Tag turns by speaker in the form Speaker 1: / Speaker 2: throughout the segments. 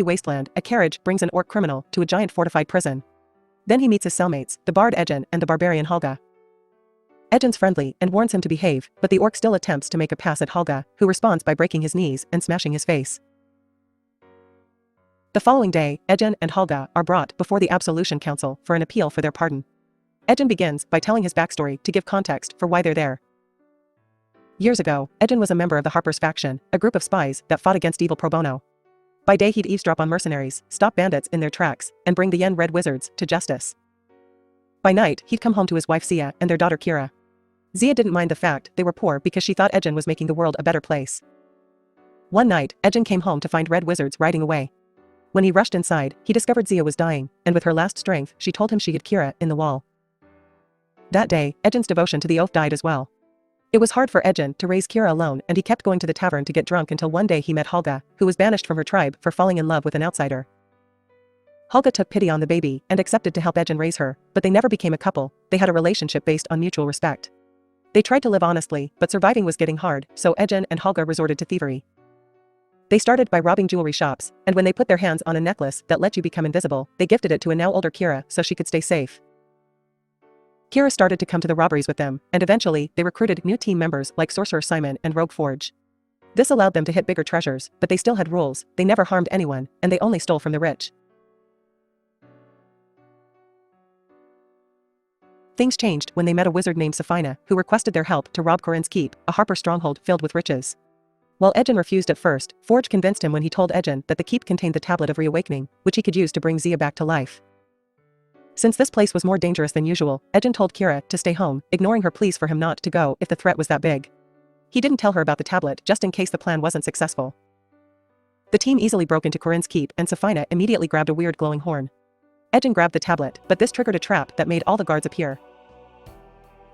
Speaker 1: wasteland, a carriage brings an orc criminal to a giant fortified prison. Then he meets his cellmates, the bard Edgen and the barbarian Holga. Edgen's friendly and warns him to behave, but the orc still attempts to make a pass at Holga, who responds by breaking his knees and smashing his face. The following day, Edgen and Holga are brought before the Absolution Council for an appeal for their pardon. Edgen begins by telling his backstory to give context for why they're there. Years ago, Edgen was a member of the Harper's faction, a group of spies that fought against evil pro bono. By day he'd eavesdrop on mercenaries, stop bandits in their tracks, and bring the Yen Red Wizards to justice. By night, he'd come home to his wife Zia and their daughter Kira. Zia didn't mind the fact they were poor because she thought Edgen was making the world a better place. One night, Edgen came home to find Red Wizards riding away. When he rushed inside, he discovered Zia was dying, and with her last strength, she told him she hid Kira in the wall. That day, Edgen's devotion to the oath died as well. It was hard for Edgen to raise Kira alone, and he kept going to the tavern to get drunk until one day he met Holga, who was banished from her tribe for falling in love with an outsider. Holga took pity on the baby and accepted to help Edgen raise her, but they never became a couple. They had a relationship based on mutual respect. They tried to live honestly, but surviving was getting hard, so Edgen and Holga resorted to thievery. They started by robbing jewelry shops, and when they put their hands on a necklace that let you become invisible, they gifted it to a now older Kira so she could stay safe. Kira started to come to the robberies with them, and eventually, they recruited new team members like Sorcerer Simon and Rogue Forge. This allowed them to hit bigger treasures, but they still had rules, they never harmed anyone, and they only stole from the rich. Things changed when they met a wizard named Safina, who requested their help to rob Corinne's keep, a Harper stronghold filled with riches. While Edgen refused at first, Forge convinced him when he told Edgen that the keep contained the tablet of reawakening, which he could use to bring Zia back to life. Since this place was more dangerous than usual, Edgen told Kira to stay home, ignoring her pleas for him not to go if the threat was that big. He didn't tell her about the tablet just in case the plan wasn't successful. The team easily broke into Corinne's keep and Safina immediately grabbed a weird glowing horn. Edgen grabbed the tablet, but this triggered a trap that made all the guards appear.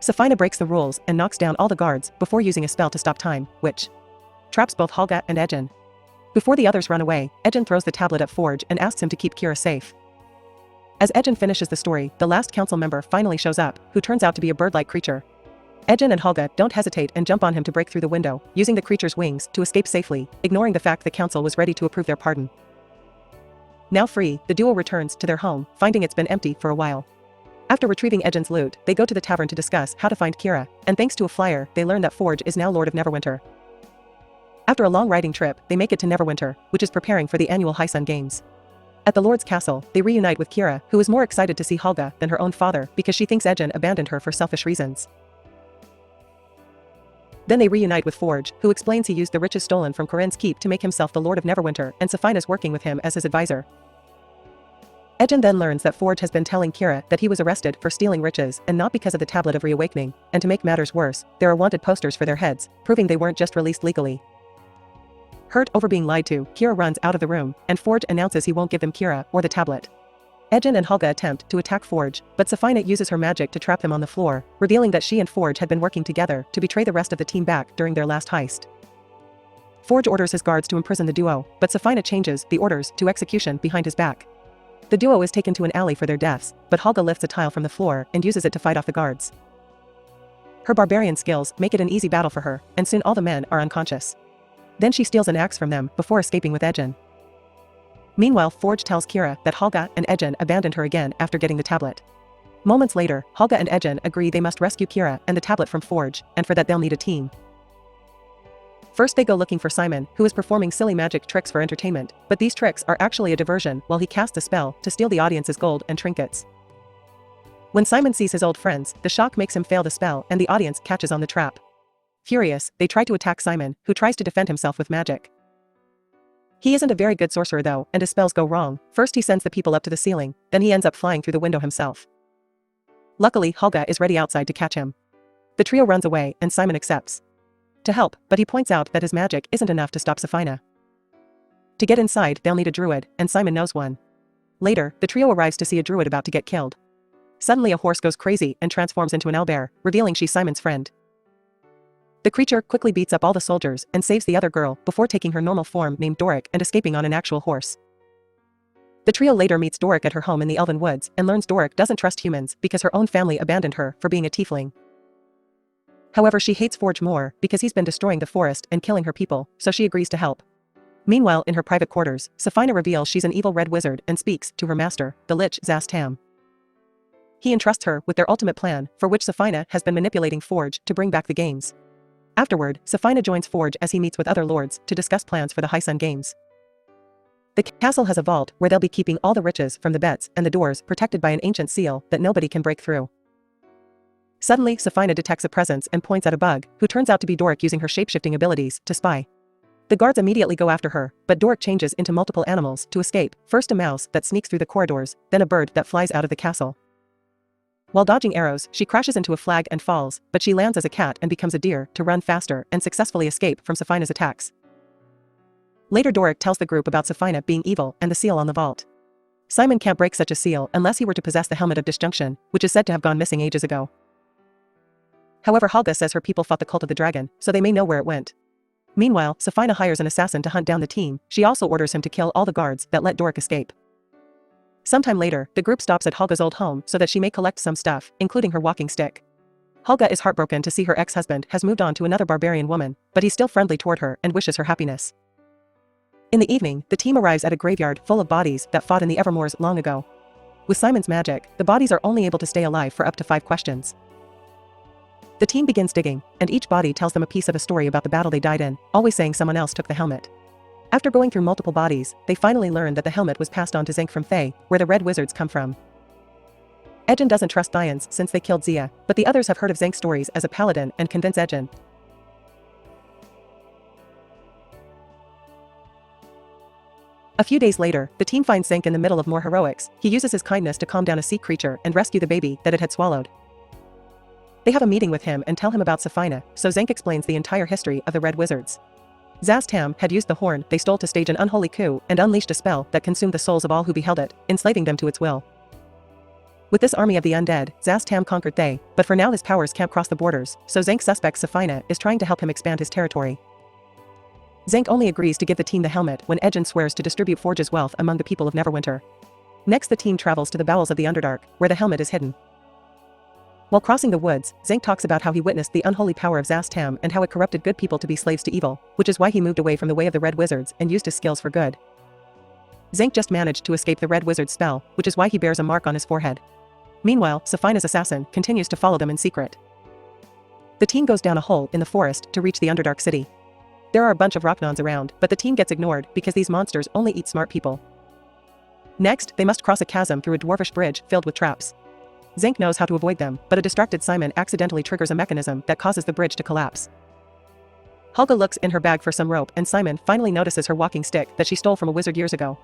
Speaker 1: Safina breaks the rules and knocks down all the guards before using a spell to stop time, which traps both Holga and Edgen. Before the others run away, Edgen throws the tablet at Forge and asks him to keep Kira safe. As Edgen finishes the story, the last council member finally shows up, who turns out to be a bird-like creature. Edgen and Holga don't hesitate and jump on him to break through the window, using the creature's wings to escape safely, ignoring the fact the council was ready to approve their pardon. Now free, the duo returns to their home, finding it's been empty for a while. After retrieving Edgen's loot, they go to the tavern to discuss how to find Kira, and thanks to a flyer, they learn that Forge is now Lord of Neverwinter. After a long riding trip, they make it to Neverwinter, which is preparing for the annual High Sun Games. At the Lord's castle, they reunite with Kira, who is more excited to see Holga than her own father because she thinks Edgen abandoned her for selfish reasons. Then they reunite with Forge, who explains he used the riches stolen from Corinne's keep to make himself the Lord of Neverwinter, and Safina's working with him as his advisor. Edgen then learns that Forge has been telling Kira that he was arrested for stealing riches and not because of the tablet of reawakening, and to make matters worse, there are wanted posters for their heads, proving they weren't just released legally. Hurt over being lied to, Kira runs out of the room, and Forge announces he won't give them Kira or the tablet. Edgen and Holga attempt to attack Forge, but Safina uses her magic to trap them on the floor, revealing that she and Forge had been working together to betray the rest of the team back during their last heist. Forge orders his guards to imprison the duo, but Safina changes the orders to execution behind his back. The duo is taken to an alley for their deaths, but Holga lifts a tile from the floor and uses it to fight off the guards. Her barbarian skills make it an easy battle for her, and soon all the men are unconscious. Then she steals an axe from them before escaping with Edgen. Meanwhile, Forge tells Kira that Holga and Edgen abandoned her again after getting the tablet. Moments later, Holga and Edgen agree they must rescue Kira and the tablet from Forge, and for that they'll need a team. First they go looking for Simon, who is performing silly magic tricks for entertainment, but these tricks are actually a diversion while he casts a spell to steal the audience's gold and trinkets. When Simon sees his old friends, the shock makes him fail the spell and the audience catches on the trap. Furious, they try to attack Simon, who tries to defend himself with magic. He isn't a very good sorcerer though, and his spells go wrong. First he sends the people up to the ceiling, then he ends up flying through the window himself. Luckily, Holga is ready outside to catch him. The trio runs away, and Simon accepts to help, but he points out that his magic isn't enough to stop Safina. To get inside, they'll need a druid, and Simon knows one. Later, the trio arrives to see a druid about to get killed. Suddenly a horse goes crazy and transforms into an owlbear, revealing she's Simon's friend. The creature quickly beats up all the soldiers and saves the other girl before taking her normal form named Doric and escaping on an actual horse. The trio later meets Doric at her home in the Elven Woods and learns Doric doesn't trust humans because her own family abandoned her for being a tiefling. However, she hates Forge more because he's been destroying the forest and killing her people, so she agrees to help. Meanwhile, in her private quarters, Safina reveals she's an evil red wizard and speaks to her master, the Lich Zastam. He entrusts her with their ultimate plan, for which Safina has been manipulating Forge to bring back the games. Afterward, Safina joins Forge as he meets with other lords to discuss plans for the High Sun Games. The castle has a vault where they'll be keeping all the riches from the bets and the doors protected by an ancient seal that nobody can break through. Suddenly, Safina detects a presence and points at a bug, who turns out to be Doric using her shapeshifting abilities to spy. The guards immediately go after her, but Doric changes into multiple animals to escape, first a mouse that sneaks through the corridors, then a bird that flies out of the castle. While dodging arrows, she crashes into a flag and falls, but she lands as a cat and becomes a deer to run faster and successfully escape from Safina's attacks. Later, Doric tells the group about Safina being evil and the seal on the vault. Simon can't break such a seal unless he were to possess the Helmet of Disjunction, which is said to have gone missing ages ago. However, Helga says her people fought the Cult of the Dragon, so they may know where it went. Meanwhile, Safina hires an assassin to hunt down the team. She also orders him to kill all the guards that let Doric escape. Sometime later, the group stops at Helga's old home so that she may collect some stuff, including her walking stick. Helga is heartbroken to see her ex-husband has moved on to another barbarian woman, but he's still friendly toward her and wishes her happiness. In the evening, the team arrives at a graveyard full of bodies that fought in the Evermoors long ago. With Simon's magic, the bodies are only able to stay alive for up to 5 questions. The team begins digging, and each body tells them a piece of a story about the battle they died in, always saying someone else took the helmet. After going through multiple bodies, they finally learn that the helmet was passed on to Zank from Thay, where the Red Wizards come from. Ejin doesn't trust Thyans since they killed Zia, but the others have heard of Zank's stories as a paladin and convince Ejin. A few days later, the team finds Zank in the middle of more heroics. He uses his kindness to calm down a sea creature and rescue the baby that it had swallowed. They have a meeting with him and tell him about Safina, so Zank explains the entire history of the Red Wizards. Zastam had used the horn they stole to stage an unholy coup and unleashed a spell that consumed the souls of all who beheld it, enslaving them to its will. With this army of the undead, Zastam conquered Thay, but for now his powers can't cross the borders, so Zank suspects Safina is trying to help him expand his territory. Zank only agrees to give the team the helmet when Ejin swears to distribute Forge's wealth among the people of Neverwinter. Next, the team travels to the bowels of the Underdark, where the helmet is hidden. While crossing the woods, Zank talks about how he witnessed the unholy power of Zastam and how it corrupted good people to be slaves to evil, which is why he moved away from the way of the Red Wizards and used his skills for good. Zank just managed to escape the Red Wizard's spell, which is why he bears a mark on his forehead. Meanwhile, Safina's assassin continues to follow them in secret. The team goes down a hole in the forest to reach the Underdark city. There are a bunch of Rocknons around, but the team gets ignored because these monsters only eat smart people. Next, they must cross a chasm through a dwarvish bridge filled with traps. Zank knows how to avoid them, but a distracted Simon accidentally triggers a mechanism that causes the bridge to collapse. Helga looks in her bag for some rope and Simon finally notices her walking stick that she stole from a wizard years ago.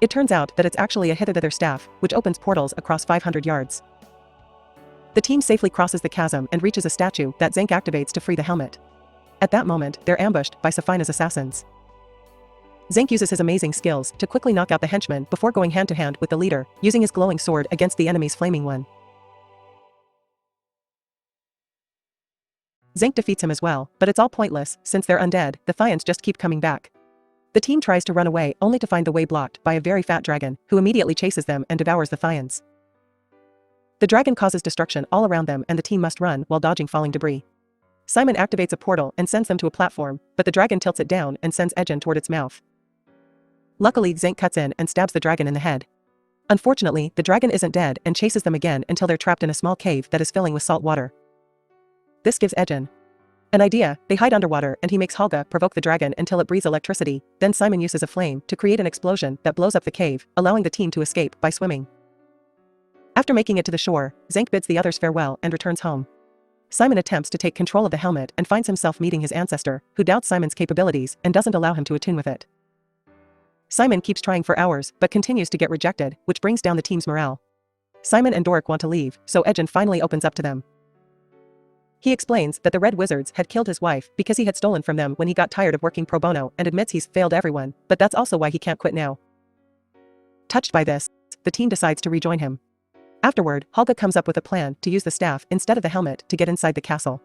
Speaker 1: It turns out that it's actually a hither-thither staff, which opens portals across 500 yards. The team safely crosses the chasm and reaches a statue that Zank activates to free the helmet. At that moment, they're ambushed by Safina's assassins. Zank uses his amazing skills to quickly knock out the henchmen before going hand-to-hand with the leader, using his glowing sword against the enemy's flaming one. Zank defeats him as well, but it's all pointless, since they're undead, the Thyans just keep coming back. The team tries to run away only to find the way blocked by a very fat dragon, who immediately chases them and devours the Thyans. The dragon causes destruction all around them and the team must run while dodging falling debris. Simon activates a portal and sends them to a platform, but the dragon tilts it down and sends Ejin toward its mouth. Luckily, Zank cuts in and stabs the dragon in the head. Unfortunately, the dragon isn't dead and chases them again until they're trapped in a small cave that is filling with salt water. This gives Ejin an idea. They hide underwater and he makes Helga provoke the dragon until it breathes electricity, then Simon uses a flame to create an explosion that blows up the cave, allowing the team to escape by swimming. After making it to the shore, Zank bids the others farewell and returns home. Simon attempts to take control of the helmet and finds himself meeting his ancestor, who doubts Simon's capabilities and doesn't allow him to attune with it. Simon keeps trying for hours but continues to get rejected, which brings down the team's morale. Simon and Doric want to leave, so Ejin finally opens up to them. He explains that the Red Wizards had killed his wife because he had stolen from them when he got tired of working pro bono and admits he's failed everyone, but that's also why he can't quit now. Touched by this, the team decides to rejoin him. Afterward, Helga comes up with a plan to use the staff instead of the helmet to get inside the castle.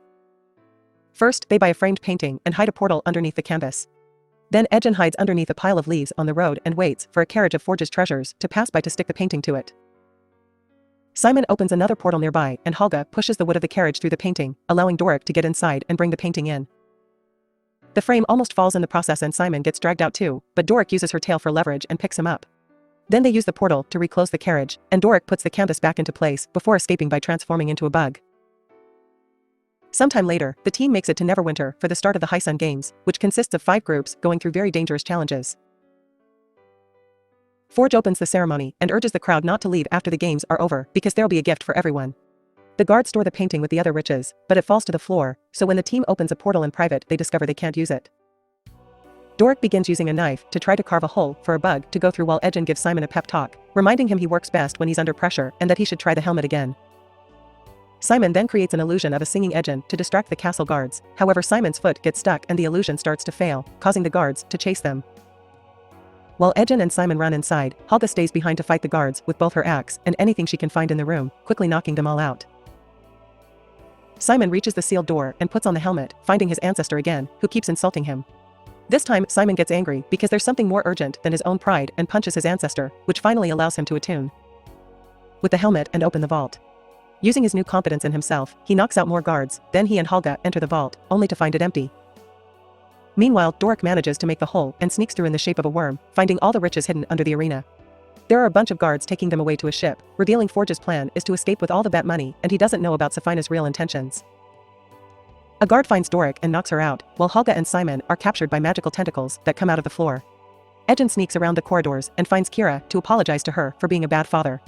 Speaker 1: First, they buy a framed painting and hide a portal underneath the canvas. Then Ejin hides underneath a pile of leaves on the road and waits for a carriage of Forge's treasures to pass by to stick the painting to it. Simon opens another portal nearby and Helga pushes the wood of the carriage through the painting, allowing Doric to get inside and bring the painting in. The frame almost falls in the process and Simon gets dragged out too, but Doric uses her tail for leverage and picks him up. Then they use the portal to reclose the carriage, and Doric puts the canvas back into place before escaping by transforming into a bug. Sometime later, the team makes it to Neverwinter for the start of the High Sun Games, which consists of 5 groups going through very dangerous challenges. Forge opens the ceremony and urges the crowd not to leave after the games are over because there'll be a gift for everyone. The guards store the painting with the other riches, but it falls to the floor, so when the team opens a portal in private they discover they can't use it. Doric begins using a knife to try to carve a hole for a bug to go through while Edgen gives Simon a pep talk, reminding him he works best when he's under pressure and that he should try the helmet again. Simon then creates an illusion of a singing Edgen to distract the castle guards, however Simon's foot gets stuck and the illusion starts to fail, causing the guards to chase them. While Edgen and Simon run inside, Helga stays behind to fight the guards with both her axe and anything she can find in the room, quickly knocking them all out. Simon reaches the sealed door and puts on the helmet, finding his ancestor again, who keeps insulting him. This time, Simon gets angry because there's something more urgent than his own pride and punches his ancestor, which finally allows him to attune with the helmet and open the vault. Using his new confidence in himself, he knocks out more guards, then he and Helga enter the vault, only to find it empty. Meanwhile, Doric manages to make the hole and sneaks through in the shape of a worm, finding all the riches hidden under the arena. There are a bunch of guards taking them away to a ship, revealing Forge's plan is to escape with all the bet money and he doesn't know about Safina's real intentions. A guard finds Doric and knocks her out, while Helga and Simon are captured by magical tentacles that come out of the floor. Edgen sneaks around the corridors and finds Kira to apologize to her for being a bad father.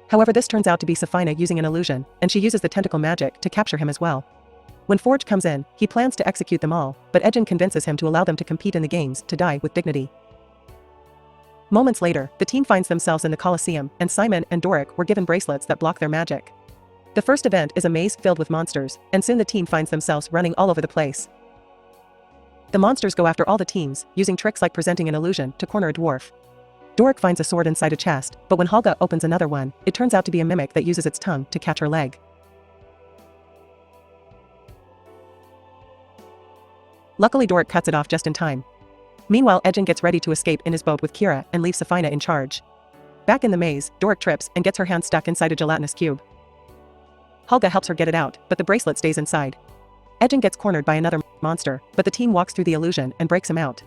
Speaker 1: However, this turns out to be Safina using an illusion, and she uses the tentacle magic to capture him as well. When Forge comes in, he plans to execute them all, but Edgen convinces him to allow them to compete in the games to die with dignity. Moments later, the team finds themselves in the Colosseum, and Simon and Doric were given bracelets that block their magic. The first event is a maze filled with monsters, and soon the team finds themselves running all over the place. The monsters go after all the teams, using tricks like presenting an illusion to corner a dwarf. Doric finds a sword inside a chest, but when Helga opens another one, it turns out to be a mimic that uses its tongue to catch her leg. Luckily Doric cuts it off just in time. Meanwhile, Edgen gets ready to escape in his boat with Kira and leaves Safina in charge. Back in the maze, Doric trips and gets her hand stuck inside a gelatinous cube. Helga helps her get it out, but the bracelet stays inside. Edgen gets cornered by another monster, but the team walks through the illusion and breaks him out.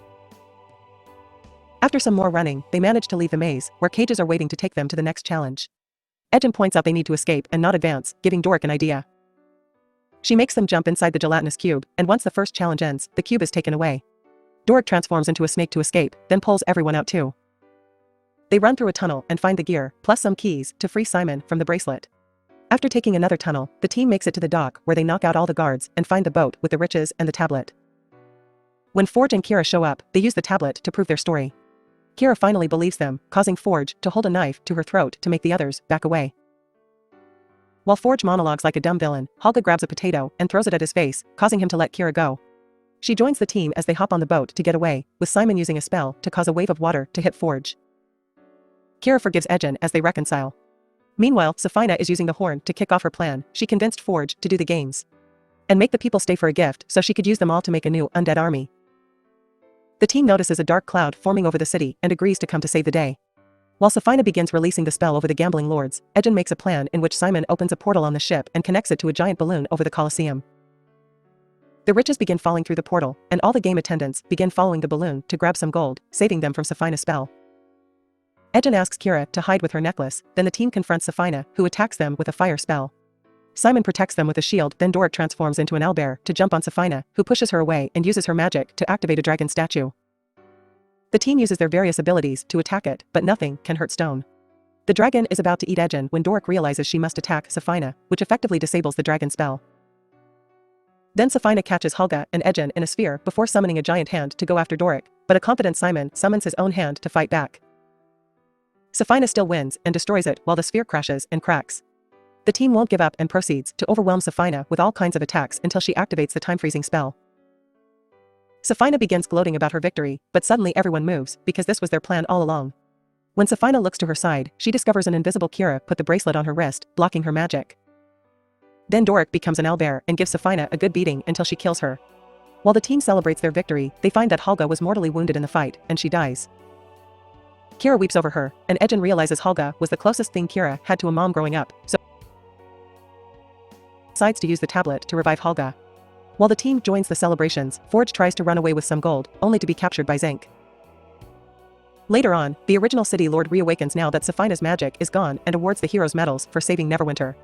Speaker 1: After some more running, they manage to leave the maze, where cages are waiting to take them to the next challenge. Edgen points out they need to escape and not advance, giving Doric an idea. She makes them jump inside the gelatinous cube, and once the first challenge ends, the cube is taken away. Doric transforms into a snake to escape, then pulls everyone out too. They run through a tunnel and find the gear, plus some keys, to free Simon from the bracelet. After taking another tunnel, the team makes it to the dock where they knock out all the guards and find the boat with the riches and the tablet. When Forge and Kira show up, they use the tablet to prove their story. Kira finally believes them, causing Forge to hold a knife to her throat to make the others back away. While Forge monologues like a dumb villain, Helga grabs a potato and throws it at his face, causing him to let Kira go. She joins the team as they hop on the boat to get away, with Simon using a spell to cause a wave of water to hit Forge. Kira forgives Edgen as they reconcile. Meanwhile, Safina is using the horn to kick off her plan. She convinced Forge to do the games and make the people stay for a gift so she could use them all to make a new undead army. The team notices a dark cloud forming over the city and agrees to come to save the day. While Safina begins releasing the spell over the gambling lords, Edgen makes a plan in which Simon opens a portal on the ship and connects it to a giant balloon over the Colosseum. The riches begin falling through the portal, and all the game attendants begin following the balloon to grab some gold, saving them from Safina's spell. Edgen asks Kira to hide with her necklace, then the team confronts Safina, who attacks them with a fire spell. Simon protects them with a shield, then Doric transforms into an owlbear to jump on Safina, who pushes her away and uses her magic to activate a dragon statue. The team uses their various abilities to attack it, but nothing can hurt stone. The dragon is about to eat Edgen when Doric realizes she must attack Safina, which effectively disables the dragon spell. Then Safina catches Helga and Edgen in a sphere before summoning a giant hand to go after Doric, but a confident Simon summons his own hand to fight back. Safina still wins and destroys it while the sphere crashes and cracks. The team won't give up and proceeds to overwhelm Safina with all kinds of attacks until she activates the time-freezing spell. Safina begins gloating about her victory, but suddenly everyone moves, because this was their plan all along. When Safina looks to her side, she discovers an invisible Kira put the bracelet on her wrist, blocking her magic. Then Doric becomes an owlbear and gives Safina a good beating until she kills her. While the team celebrates their victory, they find that Helga was mortally wounded in the fight, and she dies. Kira weeps over her, and Edgen realizes Helga was the closest thing Kira had to a mom growing up, so decides to use the tablet to revive Helga. While the team joins the celebrations, Forge tries to run away with some gold, only to be captured by Zinc. Later on, the original City Lord reawakens now that Safina's magic is gone and awards the heroes medals for saving Neverwinter.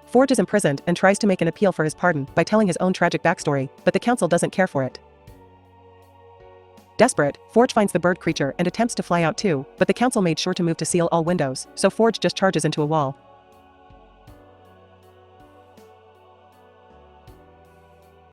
Speaker 1: Forge is imprisoned and tries to make an appeal for his pardon by telling his own tragic backstory, but the council doesn't care for it. Desperate, Forge finds the bird creature and attempts to fly out too, but the council made sure to move to seal all windows, so Forge just charges into a wall.